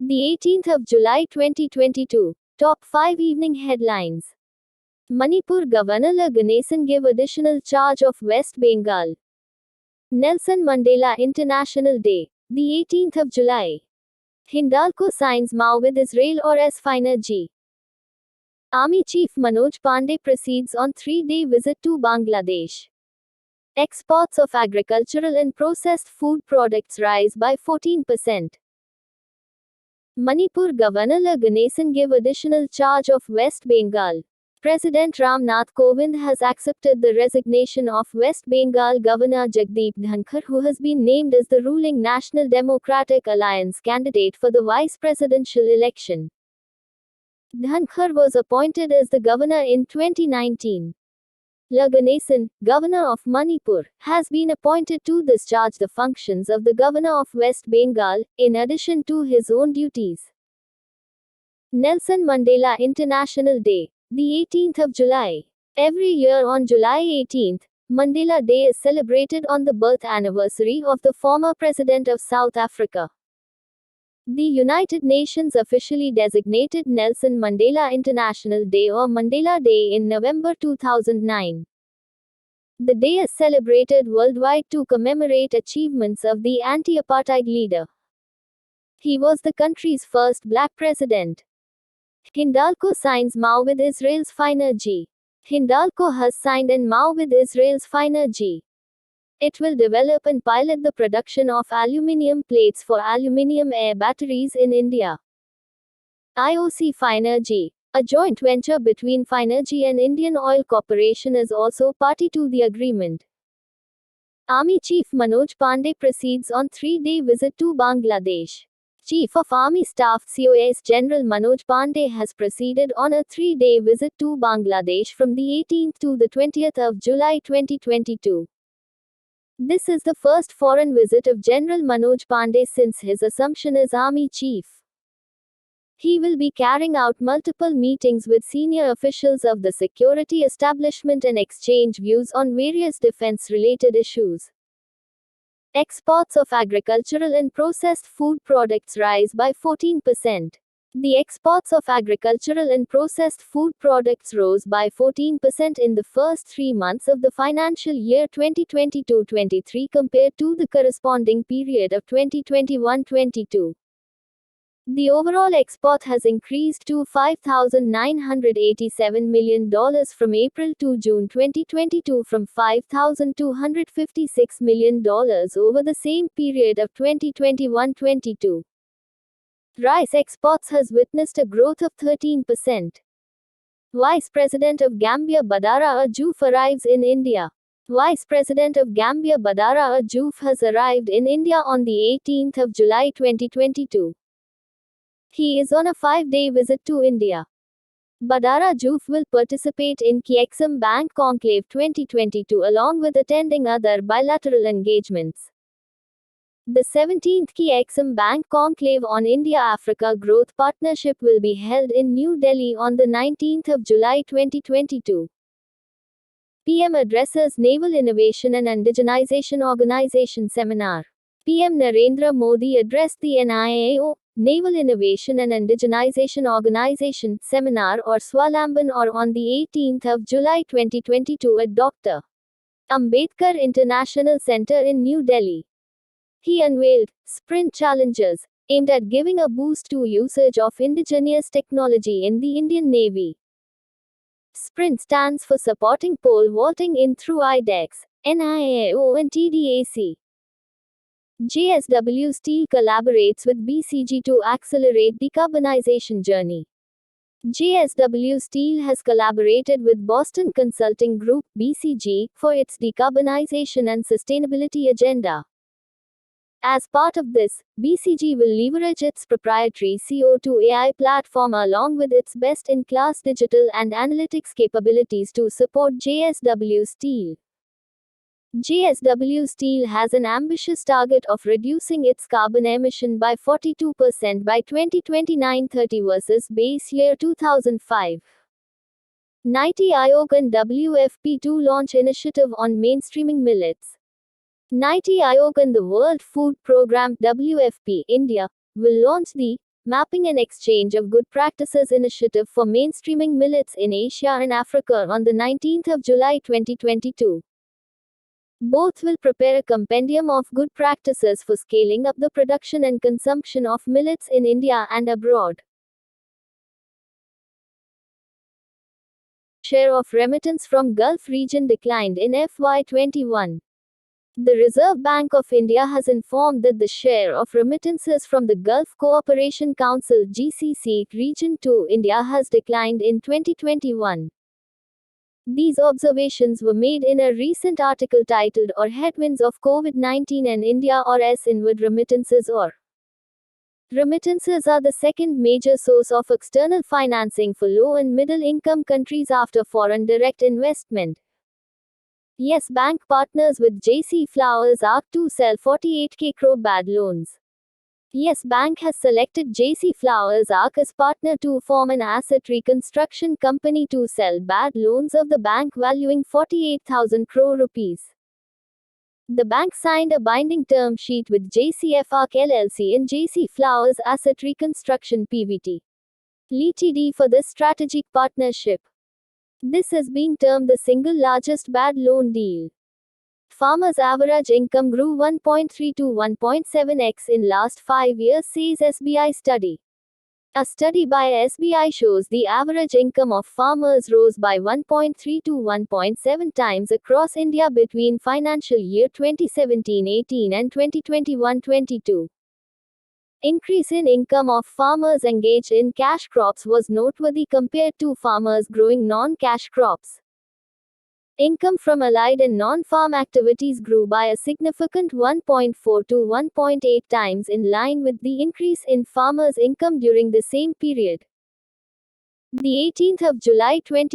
The 18th of July 2022. Top 5 evening headlines. Manipur Governor La Ganesan give additional charge of West Bengal. Nelson Mandela International Day. The 18th of July. Hindalco signs MoU with Israel or as Finer G. Army Chief Manoj Pandey proceeds on 3-day visit to Bangladesh. Exports of agricultural and processed food products rise by 14%. Manipur Governor La Ganesan give additional charge of West Bengal. President Ram Nath Kovind has accepted the resignation of West Bengal Governor Jagdeep Dhankhar, who has been named as the ruling National Democratic Alliance candidate for the vice presidential election. Dhankhar was appointed as the governor in 2019. La Ganesan, governor of Manipur, has been appointed to discharge the functions of the governor of West Bengal, in addition to his own duties. Nelson Mandela International Day. The 18th of July. Every year on July 18th, Mandela Day is celebrated on the birth anniversary of the former president of South Africa. The United Nations officially designated Nelson Mandela International Day or Mandela Day in November 2009. The day is celebrated worldwide to commemorate achievements of the anti-apartheid leader. He was the country's first black president. Hindalco signs MoU with Israel's Finer G. Hindalco has signed an MoU with Israel's Finer G. It will develop and pilot the production of aluminium plates for aluminium air batteries in India. IOC Finergy, a joint venture between Finergy and Indian Oil Corporation, is also party to the agreement. Army Chief Manoj Pandey proceeds on 3-day visit to Bangladesh. Chief of Army Staff COS General Manoj Pandey has proceeded on a 3-day visit to Bangladesh from the 18th to the 20th of July 2022. This is the first foreign visit of General Manoj Pandey since his assumption as Army Chief. He will be carrying out multiple meetings with senior officials of the security establishment and exchange views on various defense-related issues. Exports of agricultural and processed food products rise by 14%. The exports of agricultural and processed food products rose by 14% in the first 3 months of the financial year 2022-23 compared to the corresponding period of 2021-22. The overall export has increased to $5,987 million from April to June 2022 from $5,256 million over the same period of 2021-22. Rice exports has witnessed a growth of 13%. Vice President of Gambia Badara Ajouf arrives in India. Vice President of Gambia Badara Ajouf has arrived in India on the 18th of July 2022. He is on a 5-day visit to India. Badara Ajouf will participate in Exim Bank Conclave 2022 along with attending other bilateral engagements. The 17th Exim Bank Conclave on India-Africa Growth Partnership will be held in New Delhi on the 19th of July 2022. PM addresses Naval Innovation and Indigenization Organization Seminar. PM Narendra Modi addressed the NIAO, Naval Innovation and Indigenization Organization Seminar or Swalamban on the 18th of July 2022 at Dr. Ambedkar International Center in New Delhi. He unveiled Sprint Challenges, aimed at giving a boost to usage of indigenous technology in the Indian Navy. Sprint stands for Supporting Pole Vaulting in through IDEX, NIAO and TDAC. JSW Steel collaborates with BCG to accelerate decarbonization journey. JSW Steel has collaborated with Boston Consulting Group, BCG, for its decarbonization and sustainability agenda. As part of this, BCG will leverage its proprietary CO2 AI platform along with its best-in-class digital and analytics capabilities to support JSW Steel. JSW Steel has an ambitious target of reducing its carbon emission by 42% by 2029-30 versus base year 2005. NITI Aayog and WFP to launch initiative on mainstreaming millets. NITI Aayog and the World Food Programme WFP India will launch the Mapping and Exchange of Good Practices initiative for mainstreaming millets in Asia and Africa on the 19th of July 2022. Both will prepare a compendium of good practices for scaling up the production and consumption of millets in India and abroad. Share of remittance from Gulf region declined in FY21. The Reserve Bank of India has informed that the share of remittances from the Gulf Cooperation Council (GCC) region to India has declined in 2021. These observations were made in a recent article titled "Or Headwinds of COVID-19 and India or S Inward Remittances or." Remittances are the second major source of external financing for low and middle income countries after foreign direct investment. Yes Bank partners with JC Flowers Arc to sell 48k crore bad loans. Yes Bank has selected JC Flowers Arc as partner to form an asset reconstruction company to sell bad loans of the bank valuing 48,000 crore rupees. The bank signed a binding term sheet with JCF Arc LLC and JC Flowers Asset Reconstruction Pvt. Ltd for this strategic partnership. This is being termed the single largest bad loan deal. Farmers' average income grew 1.3 to 1.7x in last 5 years, says SBI study. A study by SBI shows the average income of farmers rose by 1.3 to 1.7 times across India between financial year 2017-18 and 2021-22. Increase in income of farmers engaged in cash crops was noteworthy compared to farmers growing non-cash crops. Income from allied and non-farm activities grew by a significant 1.4 to 1.8 times in line with the increase in farmers' income during the same period. The 18th of July 20